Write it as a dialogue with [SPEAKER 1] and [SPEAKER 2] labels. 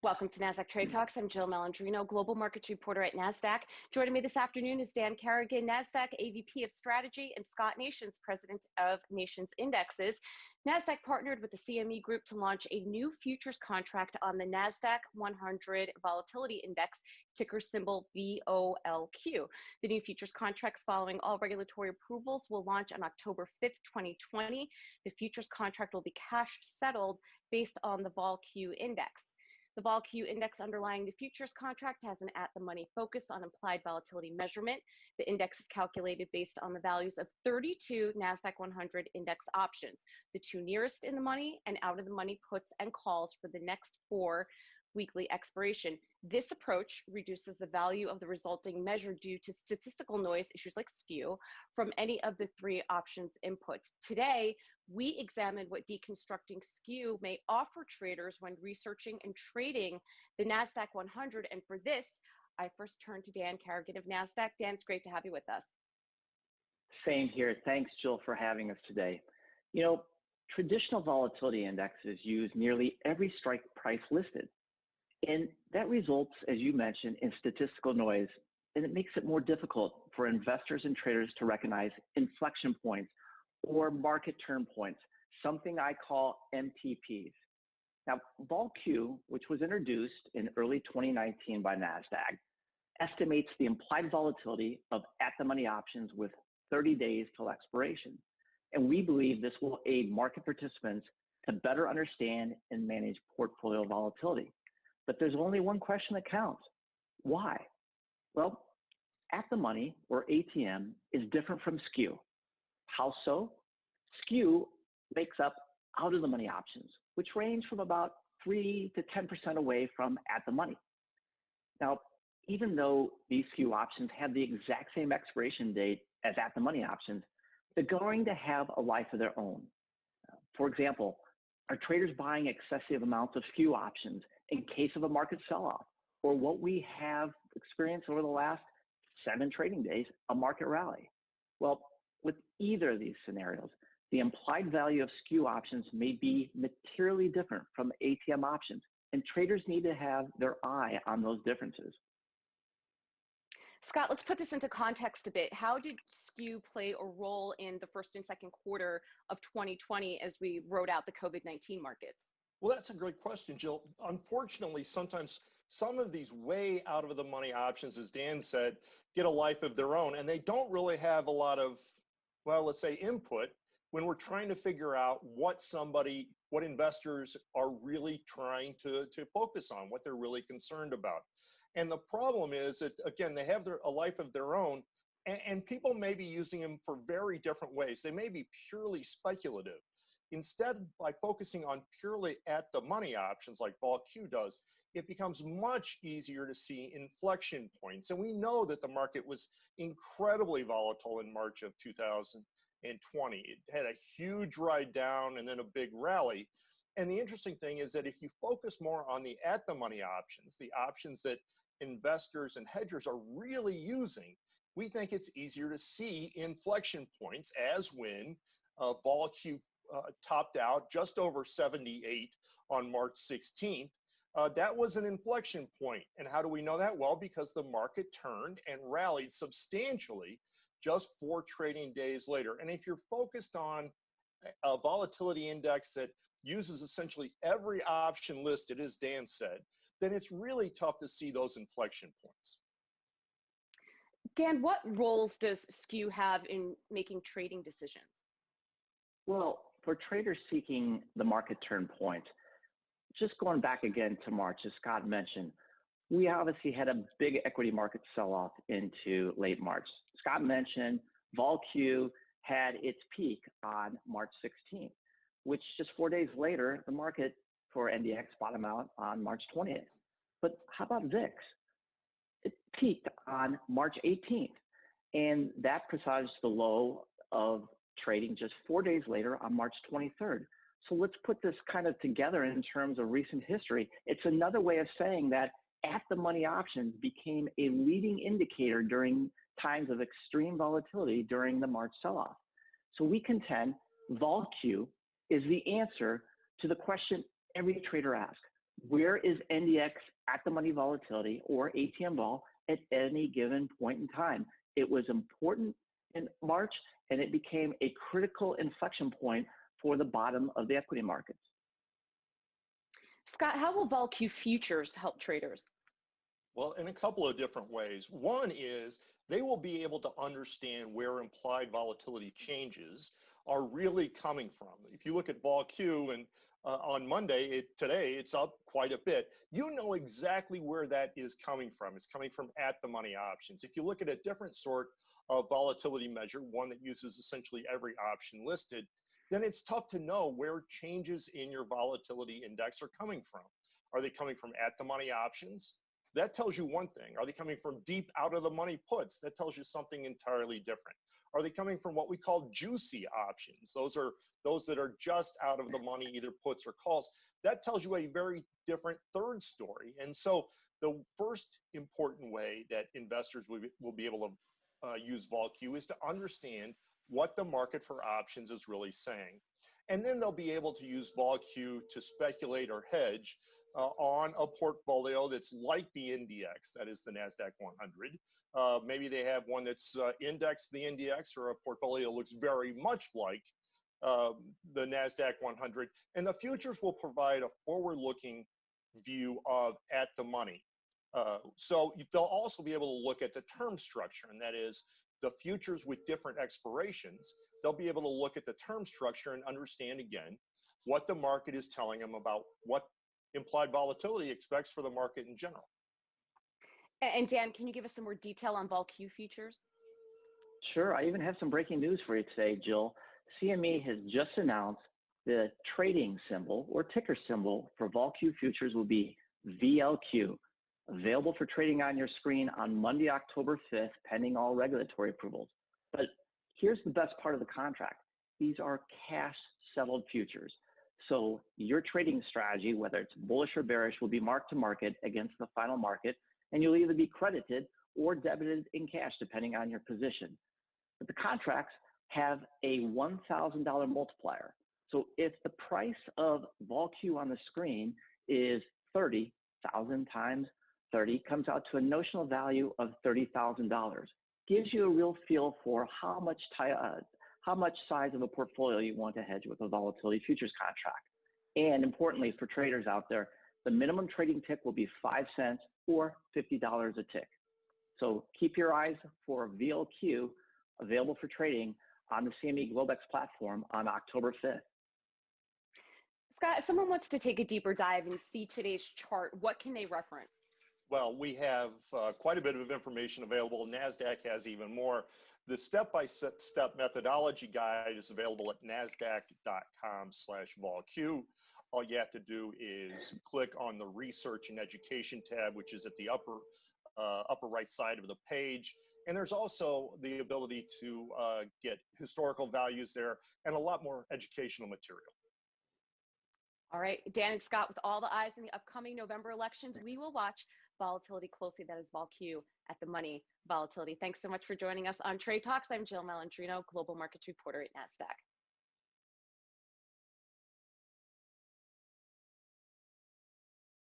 [SPEAKER 1] Welcome to Nasdaq Trade Talks. I'm Jill Malandrnio, Global Markets Reporter at Nasdaq. Joining me this afternoon is Dan Carrigan, Nasdaq AVP of Strategy, and Scott Nations, President of Nations Indexes. Nasdaq partnered with the CME Group to launch a new futures contract on the Nasdaq-100 Volatility Index, ticker symbol VOLQ. The new futures contracts, following all regulatory approvals, will launch on October 5th, 2020. The futures contract will be cash settled based on the VOLQ Index. The VOLQ index underlying the futures contract has an at-the-money focus on implied volatility measurement. The index is calculated based on the values of 32 Nasdaq-100 index options, the two nearest in the money and out-of-the-money puts and calls for the next 4 weekly expiration. This approach reduces the value of the resulting measure due to statistical noise, issues like skew, from any of the 3 options inputs. Today, we examined what deconstructing skew may offer traders when researching and trading the Nasdaq-100. And for this, I first turned to Dan Carrigan of Nasdaq. Dan, it's great to have you with us.
[SPEAKER 2] Same here. Thanks, Jill, for having us today. You know, traditional volatility indexes use nearly every strike price listed. And that results, as you mentioned, in statistical noise, and it makes it more difficult for investors and traders to recognize inflection points or market turn points, something I call MTPs. Now, VOLQ, which was introduced in early 2019 by Nasdaq, estimates the implied volatility of at-the-money options with 30 days till expiration. And we believe this will aid market participants to better understand and manage portfolio volatility. But there's only one question that counts. Why? Well, at-the-money, or ATM, is different from skew. How so? Skew makes up out-of-the-money options, which range from about 3 to 10% away from at-the-money. Now, even though these skew options have the exact same expiration date as at-the-money options, they're going to have a life of their own. For example, are traders buying excessive amounts of skew options in case of a market sell-off, or what we have experienced over the last 7 trading days, a market rally? Well, with either of these scenarios, the implied value of skew options may be materially different from ATM options, and traders need to have their eye on those differences.
[SPEAKER 1] Scott, let's put this into context a bit. How did skew play a role in the first and second quarter of 2020 as we rode out the COVID-19 markets?
[SPEAKER 3] Well, that's a great question, Jill. Unfortunately, sometimes some of these way out of the money options, as Dan said, get a life of their own, and they don't really have a lot of, well, let's say input when we're trying to figure out what investors are really trying to focus on, what they're really concerned about. And the problem is that, again, they have a life of their own, and people may be using them for very different ways. They may be purely speculative. Instead, by focusing on purely at the money options like VOLQ does, it becomes much easier to see inflection points. And we know that the market was incredibly volatile in March of 2020. It had a huge ride down and then a big rally. And the interesting thing is that if you focus more on the at the money options, the options that investors and hedgers are really using, we think it's easier to see inflection points, as when VOLQ topped out just over 78 on March 16th. That was an inflection point. And how do we know that? Well, because the market turned and rallied substantially just 4 trading days later. And if you're focused on a volatility index that uses essentially every option listed, as Dan said, then it's really tough to see those inflection points.
[SPEAKER 1] Dan, what roles does skew have in making trading decisions?
[SPEAKER 2] Well, for traders seeking the market turn point, just going back again to March, as Scott mentioned, we obviously had a big equity market sell-off into late March. Scott mentioned VOLQ had its peak on March 16th, which just 4 days later, the market for NDX bottomed out on March 20th. But how about VIX? It peaked on March 18th, and that presaged the low of trading just 4 days later on March 23rd. So let's put this kind of together in terms of recent history. It's another way of saying that at-the-money options became a leading indicator during times of extreme volatility during the March sell-off. So we contend VOLQ is the answer to the question every trader asks. Where is NDX at the money volatility or ATM vol at any given point in time? It was important in March, and it became a critical inflection point for the bottom of the equity markets.
[SPEAKER 1] Scott, how will VOLQ futures help traders?
[SPEAKER 3] Well, in a couple of different ways. One is they will be able to understand where implied volatility changes are really coming from. If you look at VOLQ and on Monday, today, it's up quite a bit. You know exactly where that is coming from. It's coming from at the money options. If you look at a different sort of volatility measure, one that uses essentially every option listed, then it's tough to know where changes in your volatility index are coming from. Are they coming from at the money options? That tells you one thing. Are they coming from deep out of the money puts? That tells you something entirely different. Are they coming from what we call juicy options? Those are those that are just out of the money, either puts or calls. That tells you a very different third story. And so the first important way that investors will be able to use VOLQ is to understand what the market for options is really saying. And then they'll be able to use VOLQ to speculate or hedge on a portfolio that's like the NDX, that is the Nasdaq-100. Maybe they have one that's indexed to the NDX, or a portfolio looks very much like the Nasdaq-100. And the futures will provide a forward-looking view of at the money. So they'll also be able to look at the term structure, and that is the futures with different expirations. They'll be able to look at the term structure and understand again what the market is telling them about what implied volatility expects for the market in general.
[SPEAKER 1] And Dan, can you give us some more detail on VOLQ futures?
[SPEAKER 2] Sure, I even have some breaking news for you today, Jill. CME has just announced the trading symbol or ticker symbol for VOLQ futures will be VLQ, available for trading on your screen on Monday, October 5th, pending all regulatory approvals. But here's the best part of the contract. These are cash settled futures. So your trading strategy, whether it's bullish or bearish, will be marked to market against the final market, and you'll either be credited or debited in cash, depending on your position. But the contracts have a $1,000 multiplier. So if the price of VOLQ on the screen is 30,000 times 30, comes out to a notional value of $30,000. Gives you a real feel for how much size of a portfolio you want to hedge with a volatility futures contract. And importantly, for traders out there, the minimum trading tick will be 5 cents or $50 a tick. So keep your eyes for VLQ available for trading on the CME Globex platform on October 5th.
[SPEAKER 1] Scott, if someone wants to take a deeper dive and see today's chart, what can they reference?
[SPEAKER 3] Well, we have quite a bit of information available. NASDAQ has even more. The step-by-step methodology guide is available at nasdaq.com/VOLQ. All you have to do is click on the Research and Education tab, which is at the upper right side of the page. And there's also the ability to get historical values there and a lot more educational material.
[SPEAKER 1] All right, Dan and Scott, with all the eyes in the upcoming November elections, we will watch volatility closely. That is VOLQ at the money volatility. Thanks so much for joining us on Trade Talks. I'm Jill Malandrnio, Global Markets Reporter at Nasdaq.